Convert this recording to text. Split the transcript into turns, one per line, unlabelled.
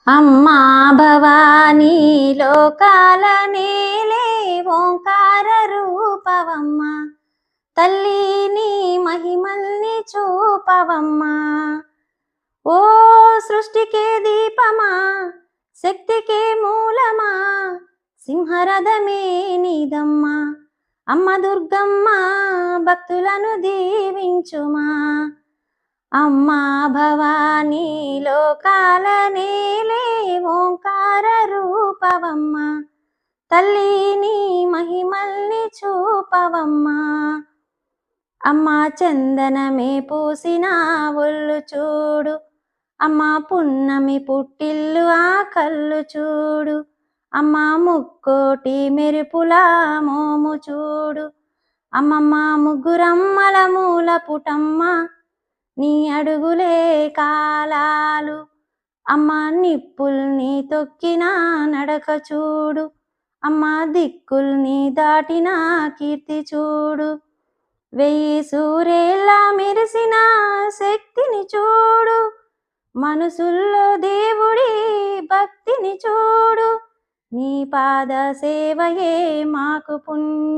అమ్మా భవానీ లోకాల నేలే ఓంకార రూపవమ్మ తల్లి నీ మహిమల్ని చూపవమ్మా. ఓ సృష్టికే దీపమా, శక్తికే మూలమా, సింహరథమే నీదమ్మా. అమ్మ దుర్గమ్మ భక్తులను దీవించుమా. అమ్మా భవానీ లోకాల నేలే ఓంకార రూపవమ్మ తల్లి నీ మహిమల్ని చూపవమ్మా. అమ్మా చందనమే పూసిన ఒళ్ళు చూడు, అమ్మా పున్నమి పుట్టిల్లు ఆ కళ్ళు చూడు, అమ్మా ముక్కోటి మెరుపుల మోము చూడు, అమ్మమ్మ ముగ్గురమ్మల మూల పుటమ్మ నీ అడుగులే కాలాలు, అమ్మ నిప్పుల్ని తొక్కిన నడక చూడు, అమ్మ దిక్కుల్ని దాటిన కీర్తి చూడు, వెయ్యి సూర్యేళ్ళ మెరిసిన శక్తిని చూడు, మనసుల్లో దేవుడి భక్తిని చూడు, నీ పాద సేవయే మాకు పుణ్యం.